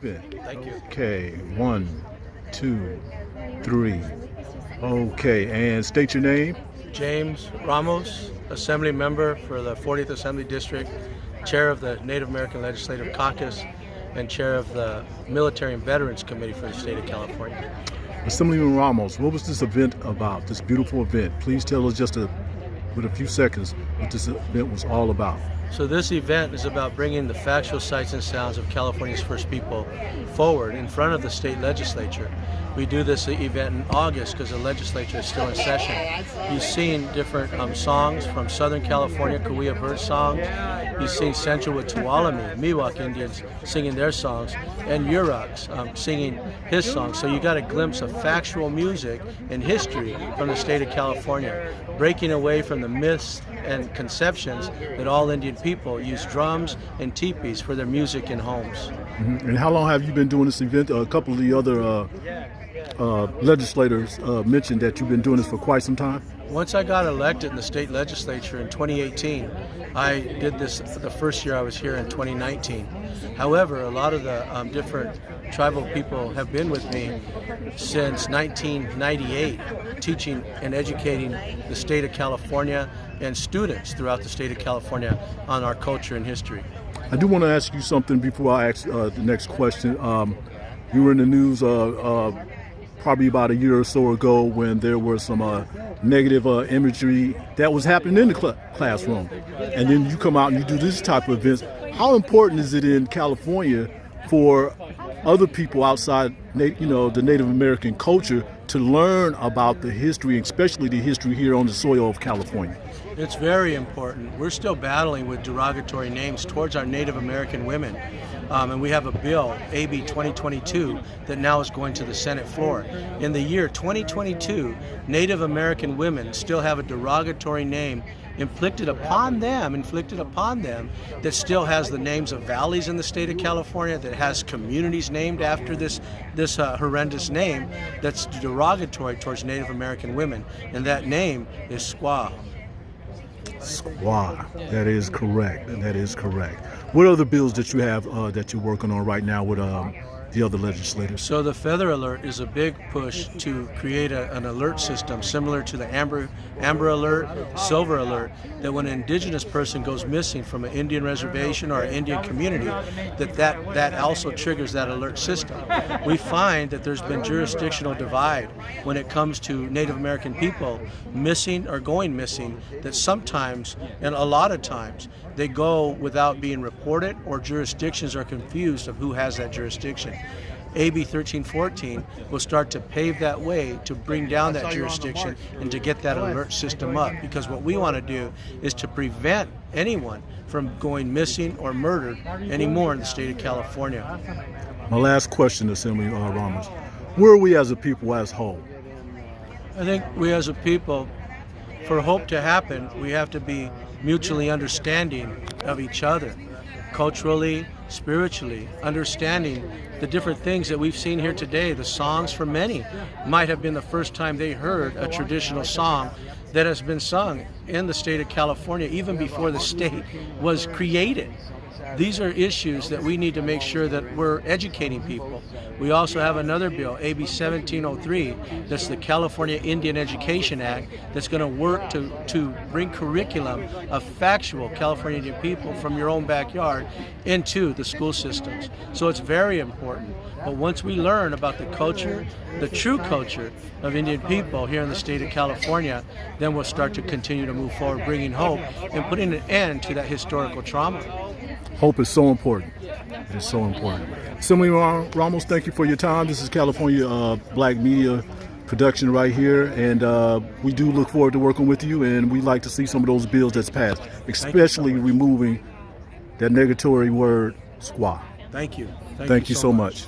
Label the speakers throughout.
Speaker 1: in.
Speaker 2: Thank you.
Speaker 1: Okay, 1, 2, 3. Okay, and state your name.
Speaker 2: James Ramos, Assembly Member for the 40th Assembly District, Chair of the Native American Legislative Caucus, and Chair of the Military and Veterans Committee for the state of California.
Speaker 1: Assemblyman Ramos, what was this event about, this beautiful event? Please tell us with a few seconds what this event was all about.
Speaker 2: So this event is about bringing the factual sights and sounds of California's first people forward in front of the state legislature. We do this event in August because the legislature is still in session. You've seen different songs from Southern California, Cahuilla bird songs. You've seen Central with Tuolumne, Miwok Indians singing their songs, and Yurok's singing his songs. So you got a glimpse of factual music and history from the state of California, breaking away from the myths and conceptions that all Indian people use drums and teepees for their music in homes.
Speaker 1: Mm-hmm. And how long have you been doing this event? A couple of the other legislators mentioned that you've been doing this for quite some time.
Speaker 2: Once I got elected in the state legislature in 2018, I did this the first year I was here in 2019. However, a lot of the different tribal people have been with me since 1998, teaching and educating the state of California and students throughout the state of California on our culture and history.
Speaker 1: I do want to ask you something before I ask the next question. You were in the news probably about a year or so ago when there were some negative imagery that was happening in the classroom. And then you come out and you do this type of events. How important is it in California for other people outside, the Native American culture to learn about the history, especially the history here on the soil of California?
Speaker 2: It's very important. We're still battling with derogatory names towards our Native American women. And we have a bill, AB 2022, that now is going to the Senate floor. In the year 2022, Native American women still have a derogatory name inflicted upon them that still has the names of valleys in the state of California, that has communities named after this horrendous name that's derogatory towards Native American women. And that name is squaw.
Speaker 1: Squaw. That is correct. That is correct. What other bills that you have that you're working on right now with the other legislators?
Speaker 2: So the Feather Alert is a big push to create an alert system similar to the Amber Alert, Silver Alert, that when an indigenous person goes missing from an Indian reservation or an Indian community, that also triggers that alert system. We find that there's been jurisdictional divide when it comes to Native American people missing or going missing, that sometimes, and a lot of times, they go without being reported, or jurisdictions are confused of who has that jurisdiction. AB 1314 will start to pave that way to bring down that jurisdiction and to get that alert system up, because what we want to do is to prevent anyone from going missing or murdered anymore in the state of California.
Speaker 1: My last question, Assemblyman Ramos. Where are we as a people as whole?
Speaker 2: I think we as a people, for hope to happen, we have to be mutually understanding of each other, culturally, spiritually, understanding the different things that we've seen here today. The songs for many might have been the first time they heard a traditional song that has been sung in the state of California even before the state was created. These are issues that we need to make sure that we're educating people. We also have another bill, AB 1703, that's the California Indian Education Act, that's going to work to bring curriculum of factual California Indian people from your own backyard into the school systems. So it's very important. But once we learn about the culture, the true culture of Indian people here in the state of California, then we'll start to continue to move forward, bringing hope and putting an end to that historical trauma.
Speaker 1: Hope is so important. It is so important. Assemblyman Ramos, thank you for your time. This is California Black Media Production right here, and we do look forward to working with you, and we'd like to see some of those bills that's passed, especially removing that negatory word, squaw.
Speaker 2: Thank you.
Speaker 1: Thank you so much.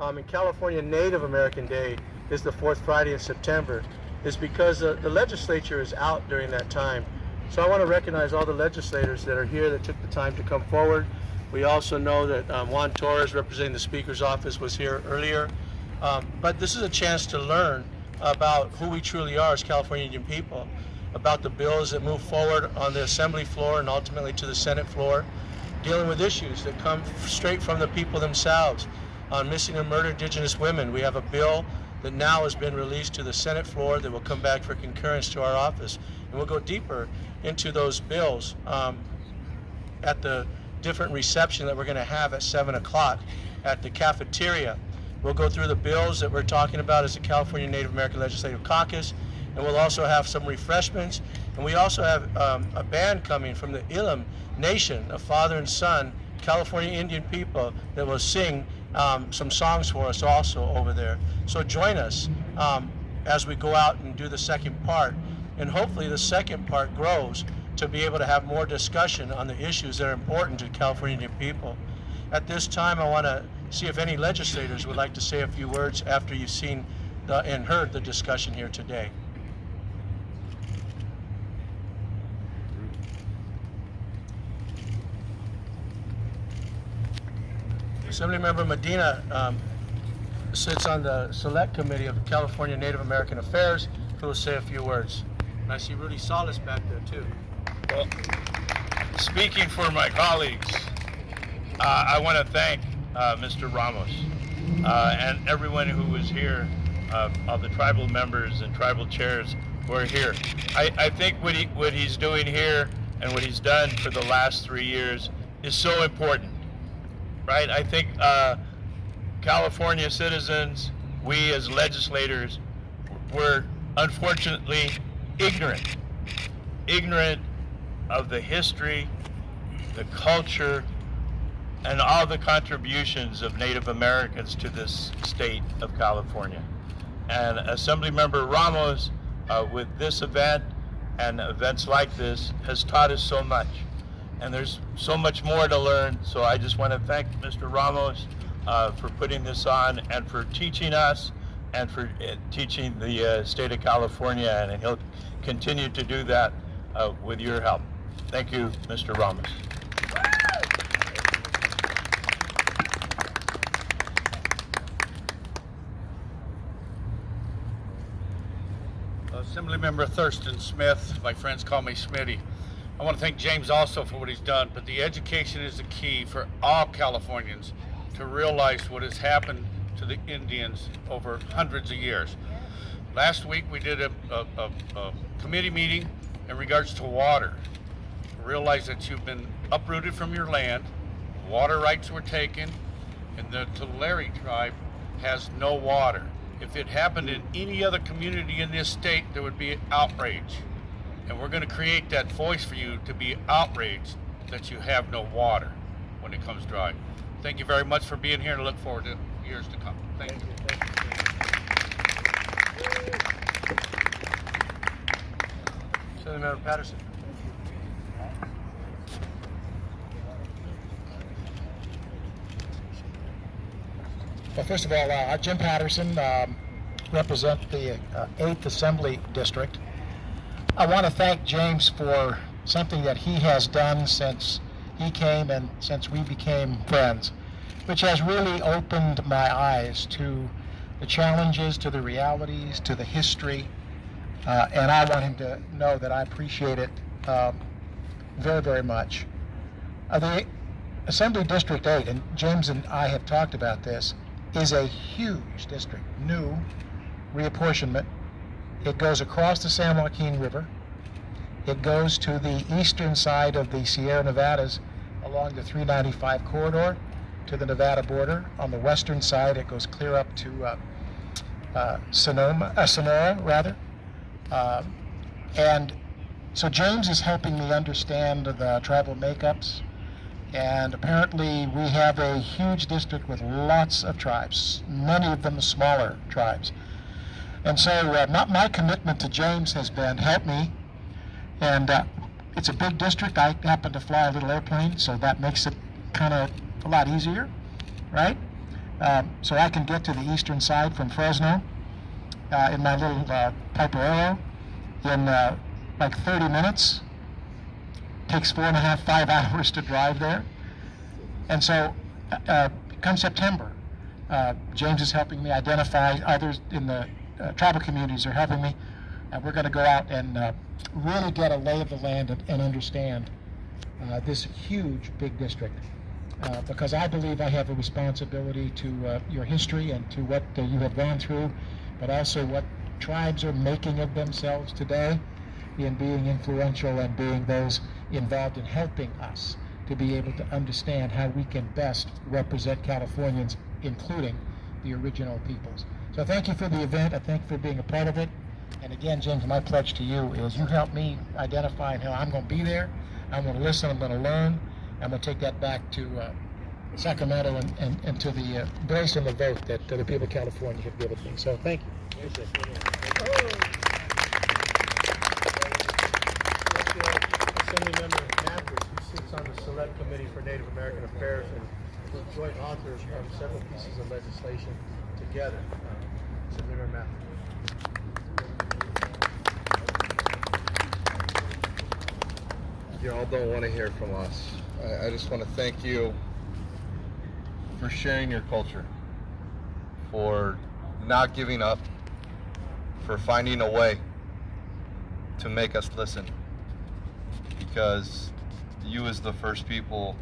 Speaker 2: In California, Native American Day is the fourth Friday in September, is because the legislature is out during that time. So I want to recognize all the legislators that are here that took the time to come forward. We also know that Juan Torres, representing the Speaker's office, was here earlier. But this is a chance to learn about who we truly are as California Indian people, about the bills that move forward on the Assembly floor and ultimately to the Senate floor, dealing with issues that come straight from the people themselves. On missing and murdered Indigenous women, we have a bill that now has been released to the Senate floor that will come back for concurrence to our office. And we'll go deeper into those bills. at the different reception that we're going to have at 7 o'clock at the cafeteria. We'll go through the bills that we're talking about as the California Native American Legislative Caucus, and we'll also have some refreshments. And we also have a band coming from the Elam Nation, a father and son, California Indian people, that will sing some songs for us also over there. So join us as we go out and do the second part. And hopefully the second part grows to be able to have more discussion on the issues that are important to California Indian people. At this time, I want to see if any legislators would like to say a few words after you've seen and heard the discussion here today. Assemblymember Medina sits on the Select Committee of California Native American Affairs, who will say a few words. And I see Rudy Salas back there too.
Speaker 3: Well, speaking for my colleagues, I want to thank Mr. Ramos and everyone who was here, all the tribal members and tribal chairs who are here. I think what he's doing here and what he's done for the last 3 years is so important, right? I think California citizens, we as legislators, were unfortunately ignorant of the history, the culture, and all the contributions of Native Americans to this state of California. And Assemblymember Ramos, with this event and events like this, has taught us so much. And there's so much more to learn, so I just want to thank Mr. Ramos for putting this on and for teaching us and for teaching the state of California, and he'll continue to do that with your help. Thank you, Mr. Ramos.
Speaker 4: Assemblymember Thurston Smith, my friends call me Smitty. I want to thank James also for what he's done, but the education is the key for all Californians to realize what has happened to the Indians over hundreds of years. Last week we did a committee meeting in regards to water. Realize that you've been uprooted from your land, water rights were taken, and the Tulare tribe has no water. If it happened in any other community in this state, there would be outrage. And we're going to create that voice for you to be outraged that you have no water when it comes dry. Thank you very much for being here, and I look forward to years to come. Thank you.
Speaker 2: Assemblymember Patterson.
Speaker 5: Well, first of all, Jim Patterson, represent the 8th Assembly District. I want to thank James for something that he has done since he came and since we became friends, which has really opened my eyes to the challenges, to the realities, to the history, and I want him to know that I appreciate it very, very much. The Assembly District 8, and James and I have talked about this, is a huge district, new reapportionment. It goes across the San Joaquin River. It goes to the eastern side of the Sierra Nevadas along the 395 corridor to the Nevada border. On the western side, it goes clear up to Sonora. And so James is helping me understand the tribal makeups. And apparently we have a huge district with lots of tribes, many of them smaller tribes. And so my commitment to James has been, help me. And it's a big district. I happen to fly a little airplane, so that makes it kind of a lot easier, right? So I can get to the eastern side from Fresno in my little Piper Arrow in like 30 minutes. Takes 4.5, 5 hours to drive there. And so come September, James is helping me identify, others in the tribal communities are helping me, and we're going to go out and really get a lay of the land and understand this huge, big district. Because I believe I have a responsibility to your history and to what you have gone through, but also what tribes are making of themselves today in being influential and being those involved in helping us to be able to understand how we can best represent Californians, including the original peoples. So thank you for the event. I thank you for being a part of it. And again, James, my pledge to you is you help me identify how I'm going to be there. I'm going to listen. I'm going to learn. I'm going to take that back to Sacramento and to the based on the vote that the people of California have given me. So thank you.
Speaker 2: Assemblymember Matthews, who sits on the Select Committee for Native American Affairs and was joint authors of several pieces of legislation together. Assemblymember Matthews.
Speaker 6: You all don't want to hear from us. I just want to thank you for sharing your culture, for not giving up, for finding a way to make us listen. Because you as the first people,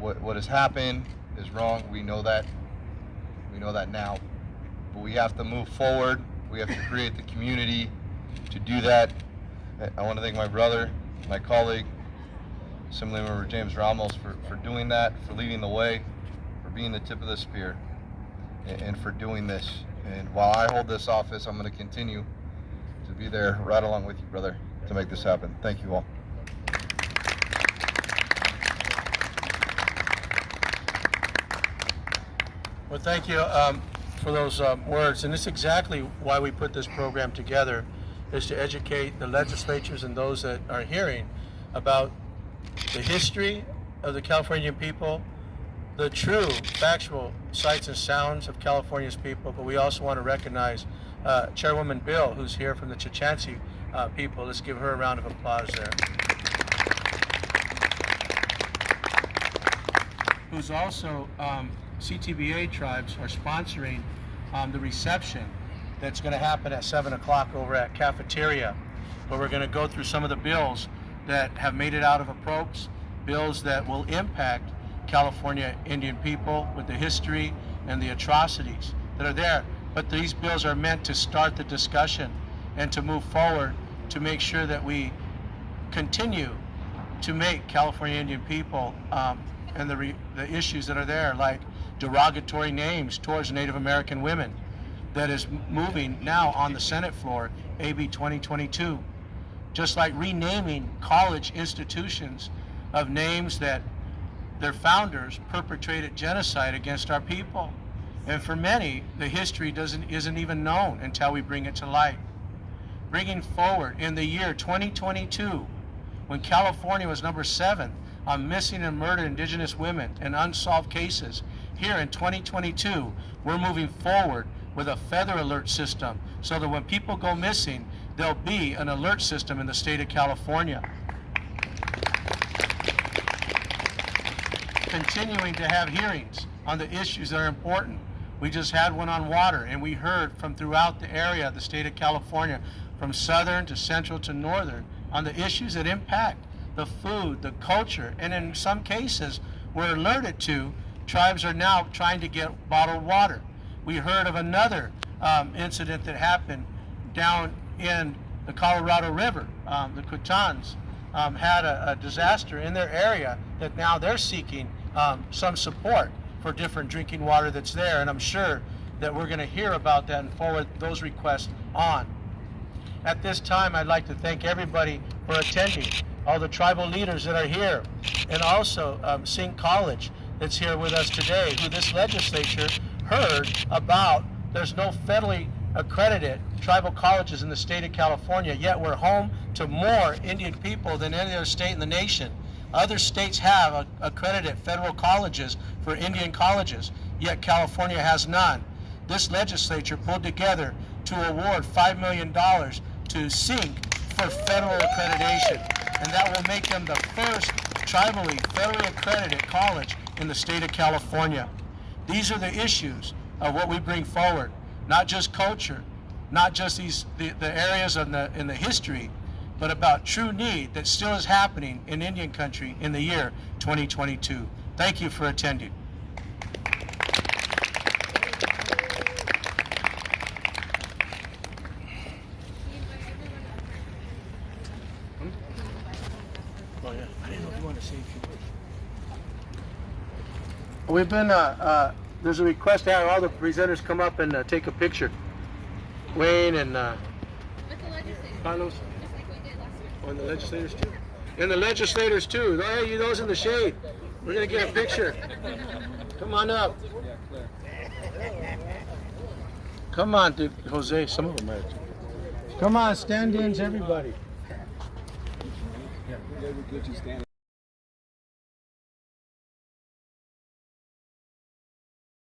Speaker 6: what has happened is wrong. We know that. We know that now. But we have to move forward. We have to create the community to do that. I want to thank my brother, my colleague, Assemblymember James Ramos for doing that, for leading the way, for being the tip of the spear, and for doing this. And while I hold this office, I'm going to continue to be there right along with you, brother, to make this happen. Thank you all.
Speaker 2: Well, thank you for those words. And it's exactly why we put this program together, is to educate the legislatures and those that are hearing about the history of the Californian people, the true factual sights and sounds of California's people, but we also want to recognize Chairwoman Bill, who's here from the Chichansi people. Let's give her a round of applause there. Who's also, CTBA tribes are sponsoring the reception that's going to happen at 7 o'clock over at Cafeteria, where we're going to go through some of the bills that have made it out of appropriations, bills that will impact California Indian people with the history and the atrocities that are there. But these bills are meant to start the discussion and to move forward to make sure that we continue to make California Indian people and the issues that are there, like derogatory names towards Native American women, that is moving now on the Senate floor, AB 2022. Just like renaming college institutions of names that their founders perpetrated genocide against our people. And for many, the history isn't even known until we bring it to light. Bringing forward in the year 2022, when California was number 7 on missing and murdered Indigenous women and unsolved cases, here in 2022, we're moving forward with a feather alert system so that when people go missing, there'll be an alert system in the state of California. Continuing to have hearings on the issues that are important. We just had one on water, and we heard from throughout the area of the state of California, from southern to central to northern, on the issues that impact the food, the culture, and in some cases, we're alerted to, tribes are now trying to get bottled water. We heard of another incident that happened down in the Colorado River. The Kutans had a disaster in their area that now they're seeking some support for different drinking water that's there, and I'm sure that we're going to hear about that and forward those requests on. At this time, I'd like to thank everybody for attending, all the tribal leaders that are here, and also Sink College that's here with us today, who this legislature heard about. There's no federally accredited tribal colleges in the state of California, yet we're home to more Indian people than any other state in the nation. Other states have accredited federal colleges for Indian colleges, yet California has none. This legislature pulled together to award $5 million to Sink for federal accreditation, and that will make them the first tribally federally accredited college in the state of California. These are the issues of what we bring forward, not just culture, not just the areas in the history, but about true need that still is happening in Indian country in the year 2022. Thank you for attending. yeah. I didn't know if you wanted to say a few words. We've been, there's a request to have all the presenters come up and take a picture. Wayne and Carlos. Oh, and the legislators too. And the legislators too. Hey, you those in the shade. We're gonna get a picture. Come on up. Come on, dude. Jose, some of them are. Come on, stand-ins, everybody.